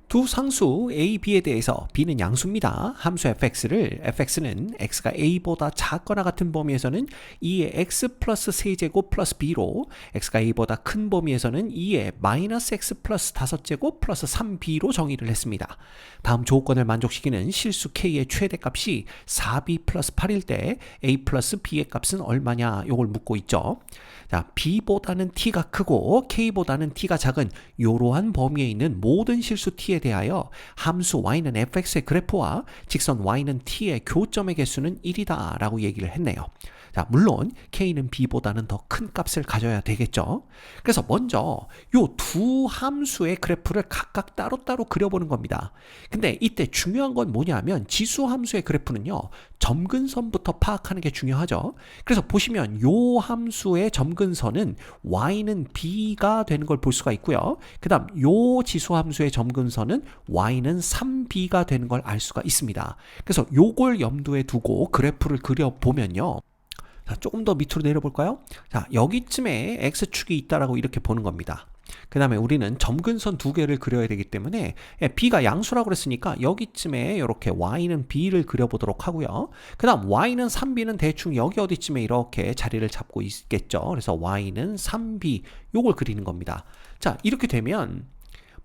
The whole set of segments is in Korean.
두 상수 a, b에 대해서 b는 양수입니다. 함수 fx는 x가 a보다 작거나 같은 범위에서는 2의 x 플러스 세제곱 플러스 b로, x가 a보다 큰 범위에서는 2의 마이너스 x 플러스 5제곱 플러스 3b로 정의를 했습니다. 다음 조건을 만족시키는 실수 k의 최대값이 4b 플러스 8일 때 a 플러스 b의 값은 얼마냐, 요걸 묻고 있죠. 자, b보다는 t가 크고 k보다는 t가 작은 이러한 범위에 있는 모든 실수 t에 대하여 함수 y는 fx의 그래프와 직선 y는 t의 교점의 개수는 1이다 라고 얘기를 했네요. 자, 물론 k는 b보다는 더 큰 값을 가져야 되겠죠. 그래서 먼저 요 두 함수의 그래프를 각각 따로따로 그려보는 겁니다. 근데 이때 중요한 건 뭐냐면 지수 함수의 그래프는요, 점근선부터 파악하는 게 중요하죠. 그래서 보시면 요 함수의 점근선은 y는 b가 되는 걸 볼 수가 있고요. 그 다음 요 지수 함수의 점근선은 y는 3b가 되는 걸 알 수가 있습니다. 그래서 요걸 염두에 두고 그래프를 그려보면요, 자, 조금 더 밑으로 내려볼까요? 자, 여기쯤에 x축이 있다라고 이렇게 보는 겁니다. 그 다음에 우리는 점근선 두 개를 그려야 되기 때문에 b가 양수라고 그랬으니까 여기쯤에 이렇게 y는 b를 그려보도록 하고요. 그 다음 y는 3b는 대충 여기 어디쯤에 이렇게 자리를 잡고 있겠죠. 그래서 y는 3b 요걸 그리는 겁니다. 자, 이렇게 되면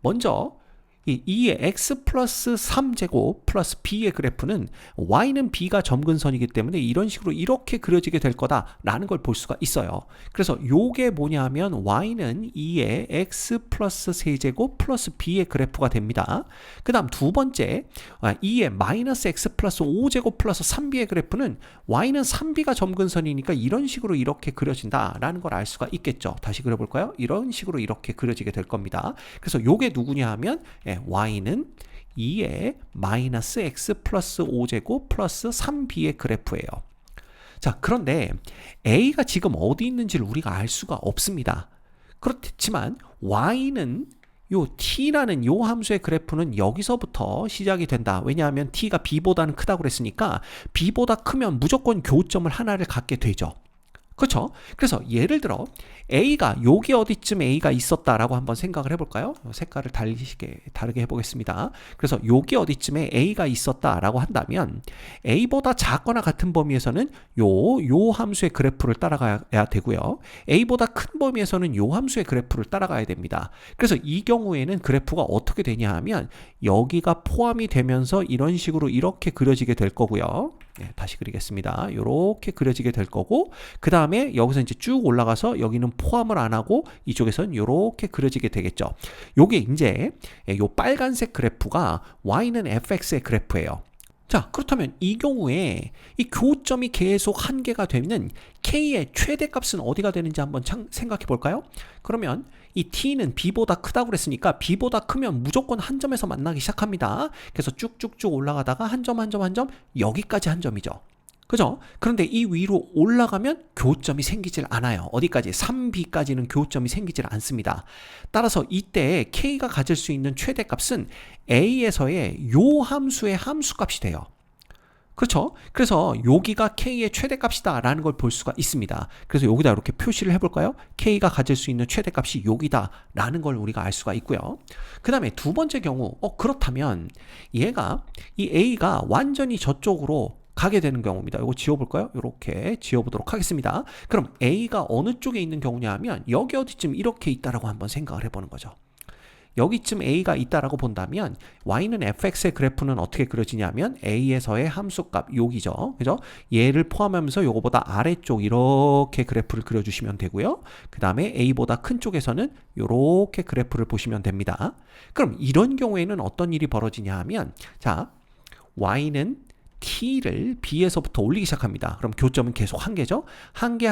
먼저 이 2의 x 플러스 3제곱 플러스 b의 그래프는 y는 b가 점근선이기 때문에 이런 식으로 이렇게 그려지게 될 거다라는 걸 볼 수가 있어요. 그래서 요게 뭐냐 하면 y는 2의 x 플러스 세제곱 플러스 b의 그래프가 됩니다. 그 다음 두 번째 2의 마이너스 x 플러스 5제곱 플러스 3b의 그래프는 y는 3b가 점근선이니까 이런 식으로 이렇게 그려진다라는 걸 알 수가 있겠죠. 다시 그려볼까요? 이런 식으로 이렇게 그려지게 될 겁니다. 그래서 요게 누구냐 하면 y는 2의 마이너스 x 플러스 5제곱 플러스 3b의 그래프예요. 자, 그런데 a가 지금 어디 있는지를 우리가 알 수가 없습니다. 그렇지만 y는 요 t라는 요 함수의 그래프는 여기서부터 시작이 된다. 왜냐하면 t가 b보다는 크다고 그랬으니까 b보다 크면 무조건 교점을 하나를 갖게 되죠. 그렇죠? 그래서 예를 들어 A가 여기 어디쯤 A가 있었다라고 한번 생각을 해볼까요? 색깔을 다르게 해보겠습니다. 그래서 여기 어디쯤에 A가 있었다라고 한다면 A보다 작거나 같은 범위에서는 요 함수의 그래프를 따라가야 되고요. A보다 큰 범위에서는 요 함수의 그래프를 따라가야 됩니다. 그래서 이 경우에는 그래프가 어떻게 되냐 하면 여기가 포함이 되면서 이런 식으로 이렇게 그려지게 될 거고요. 네, 다시 그리겠습니다. 이렇게 그려지게 될 거고, 그 다음에 여기서 이제 쭉 올라가서 여기는 포함을 안 하고 이쪽에서는 이렇게 그려지게 되겠죠. 요게 이제 요 빨간색 그래프가 y는 fx의 그래프예요. 자, 그렇다면 이 경우에 이 교점이 계속 한계가 되는 k의 최대값은 어디가 되는지 한번 생각해 볼까요? 그러면 이 t는 b보다 크다고 그랬으니까 b보다 크면 무조건 한 점에서 만나기 시작합니다. 그래서 쭉쭉쭉 올라가다가 한 점 여기까지 한 점이죠. 그죠? 그런데 이 위로 올라가면 교점이 생기질 않아요. 어디까지? 3b까지는 교점이 생기질 않습니다. 따라서 이때 k가 가질 수 있는 최대값은 a에서의 요 함수의 함수값이 돼요. 그렇죠? 그래서 여기가 k의 최대값이다 라는 걸 볼 수가 있습니다. 그래서 여기다 이렇게 표시를 해볼까요? k가 가질 수 있는 최대값이 여기다 라는 걸 우리가 알 수가 있고요. 그 다음에 두 번째 경우 그렇다면 얘가 이 a가 완전히 저쪽으로 가게 되는 경우입니다. 이거 지워볼까요? 이렇게 지워보도록 하겠습니다. 그럼 a가 어느 쪽에 있는 경우냐 하면 여기 어디쯤 이렇게 있다라고 한번 생각을 해보는 거죠. 여기쯤 a가 있다라고 본다면 y는 fx의 그래프는 어떻게 그려지냐면 a에서의 함수값 여기죠. 그죠? 얘를 포함하면서 요거보다 아래쪽 이렇게 그래프를 그려주시면 되고요. 그 다음에 a보다 큰 쪽에서는 이렇게 그래프를 보시면 됩니다. 그럼 이런 경우에는 어떤 일이 벌어지냐 하면 자, y는 t를 b에서부터 올리기 시작합니다. 그럼 교점은 계속 한 개죠. 한 개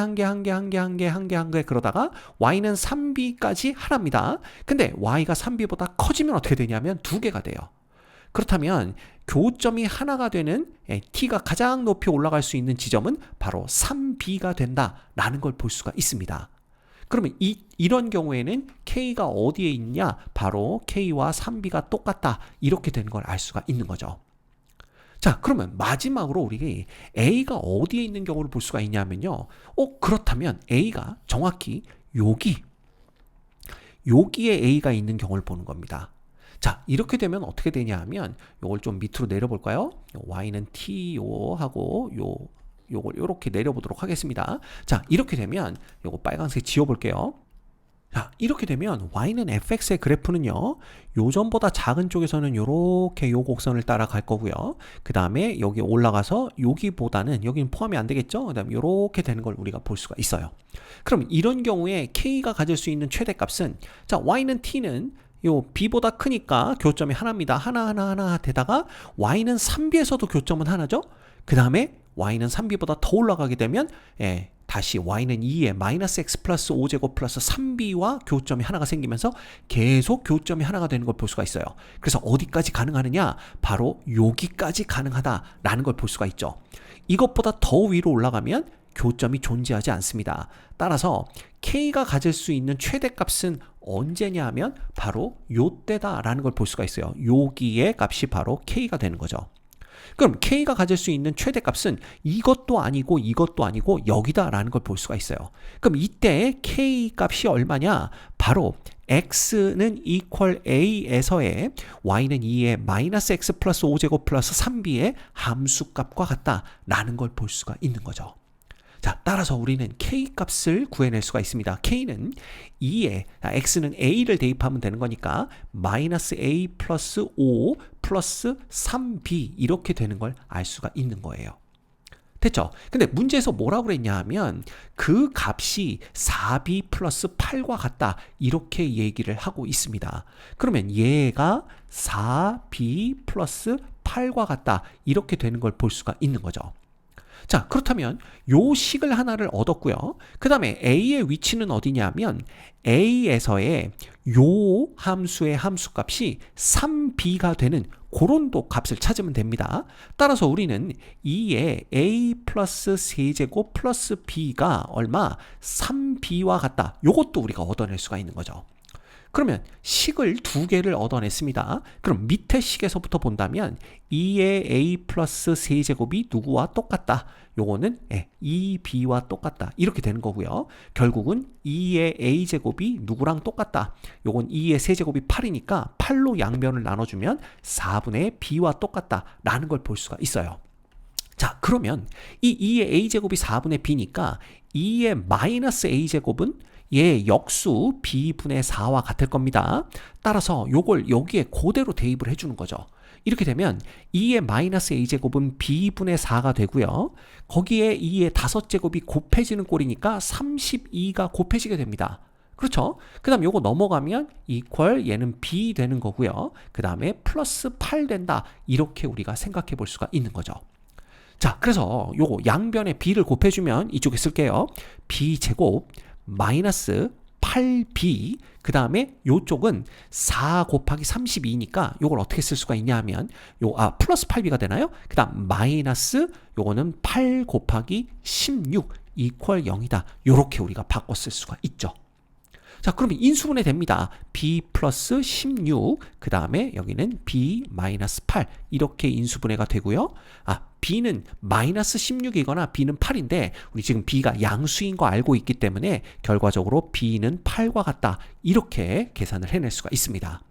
그러다가 y는 3b까지 하나입니다. 근데 y가 3b보다 커지면 어떻게 되냐면 두 개가 돼요. 그렇다면 교점이 하나가 되는 t가 가장 높이 올라갈 수 있는 지점은 바로 3b가 된다라는 걸 볼 수가 있습니다. 그러면 이런 경우에는 k가 어디에 있냐? 바로 k와 3b가 똑같다. 이렇게 되는 걸 알 수가 있는 거죠. 자, 그러면 마지막으로 우리가 A가 어디에 있는 경우를 볼 수가 있냐면요. 그렇다면 A가 정확히 여기에 A가 있는 경우를 보는 겁니다. 자, 이렇게 되면 어떻게 되냐 하면 요걸 좀 밑으로 내려볼까요? y는 t 요 하고 요걸 요렇게 내려보도록 하겠습니다. 자, 이렇게 되면 요거 빨간색 지워볼게요. 자, 이렇게 되면 y는 fx의 그래프는요, 요전보다 작은 쪽에서는 요렇게 요 곡선을 따라갈 거고요. 그 다음에 여기 올라가서 여기보다는, 여기는 포함이 안 되겠죠? 그 다음에 요렇게 되는 걸 우리가 볼 수가 있어요. 그럼 이런 경우에 k가 가질 수 있는 최대값은, 자, y는 t는 요 b보다 크니까 교점이 하나입니다. 하나 되다가 y는 3b에서도 교점은 하나죠? 그 다음에 y는 3b보다 더 올라가게 되면 다시 y는 2에 마이너스 x 플러스 5제곱 플러스 3b와 교점이 하나가 생기면서 계속 교점이 하나가 되는 걸 볼 수가 있어요. 그래서 어디까지 가능하느냐? 바로 여기까지 가능하다라는 걸 볼 수가 있죠. 이것보다 더 위로 올라가면 교점이 존재하지 않습니다. 따라서 k가 가질 수 있는 최대값은 언제냐 하면 바로 요때다라는 걸 볼 수가 있어요. 여기의 값이 바로 k가 되는 거죠. 그럼 k가 가질 수 있는 최대값은 이것도 아니고 이것도 아니고 여기다라는 걸 볼 수가 있어요. 그럼 이때 k 값이 얼마냐? 바로 x는 equal a에서의 y는 2의 마이너스 x 플러스 5제곱 플러스 3b의 함수값과 같다라는 걸 볼 수가 있는 거죠. 자, 따라서 우리는 k 값을 구해낼 수가 있습니다. k는 2에, x는 a를 대입하면 되는 거니까 마이너스 a 플러스 5 플러스 3b 이렇게 되는 걸 알 수가 있는 거예요. 됐죠? 근데 문제에서 뭐라고 그랬냐 하면 그 값이 4b 플러스 8과 같다 이렇게 얘기를 하고 있습니다. 그러면 얘가 4b 플러스 8과 같다 이렇게 되는 걸 볼 수가 있는 거죠. 자, 그렇다면 요 식을 하나를 얻었고요. 그 다음에 a의 위치는 어디냐면 a에서의 요 함수의 함수값이 3b가 되는 그런 도 값을 찾으면 됩니다. 따라서 우리는 2의 a 플러스 세제곱 플러스 b가 얼마? 3b와 같다. 요것도 우리가 얻어낼 수가 있는 거죠. 그러면 식을 두 개를 얻어냈습니다. 그럼 밑에 식에서부터 본다면 2의 a 플러스 세제곱이 누구와 똑같다. 요거는 2b와 똑같다. 이렇게 되는 거고요. 결국은 2의 a제곱이 누구랑 똑같다. 요건 2의 세제곱이 8이니까 8로 양변을 나눠주면 4분의 b와 똑같다. 라는 걸 볼 수가 있어요. 자, 그러면 이 2의 a제곱이 4분의 b니까 2의 마이너스 a제곱은 얘 역수 b분의 4와 같을 겁니다. 따라서 요걸 여기에 그대로 대입을 해주는 거죠. 이렇게 되면 2의 마이너스 a제곱은 b분의 4가 되고요. 거기에 2의 5제곱이 곱해지는 꼴이니까 32가 곱해지게 됩니다. 그렇죠? 그 다음 요거 넘어가면 equal 얘는 b 되는 거고요. 그 다음에 플러스 8 된다. 이렇게 우리가 생각해 볼 수가 있는 거죠. 자, 그래서 요거 양변에 b를 곱해주면 이쪽에 쓸게요. b제곱 마이너스 8b 그 다음에 요쪽은 4 곱하기 32니까 요걸 어떻게 쓸 수가 있냐 하면 플러스 8b가 되나요? 그 다음 마이너스 요거는 8 곱하기 16 이퀄 0이다. 요렇게 우리가 바꿔 쓸 수가 있죠. 자, 그러면 인수분해 됩니다. b 플러스 16 그 다음에 여기는 b 마이너스 8 이렇게 인수분해가 되고요. b는 마이너스 16이거나 b는 8인데 우리 지금 b가 양수인 거 알고 있기 때문에 결과적으로 b는 8과 같다. 이렇게 계산을 해낼 수가 있습니다.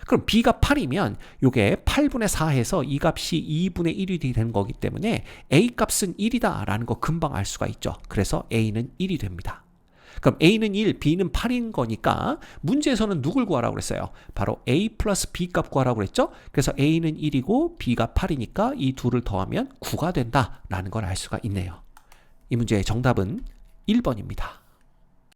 그럼 b가 8이면 이게 8분의 4 해서 이 값이 2분의 1이 되는 거기 때문에 a 값은 1이다 라는 거 금방 알 수가 있죠. 그래서 a는 1이 됩니다. 그럼 a는 1, b는 8인 거니까 문제에서는 누굴 구하라고 그랬어요? 바로 a 플러스 b 값 구하라고 그랬죠? 그래서 a는 1이고 b가 8이니까 이 둘을 더하면 9가 된다라는 걸 알 수가 있네요. 이 문제의 정답은 1번입니다.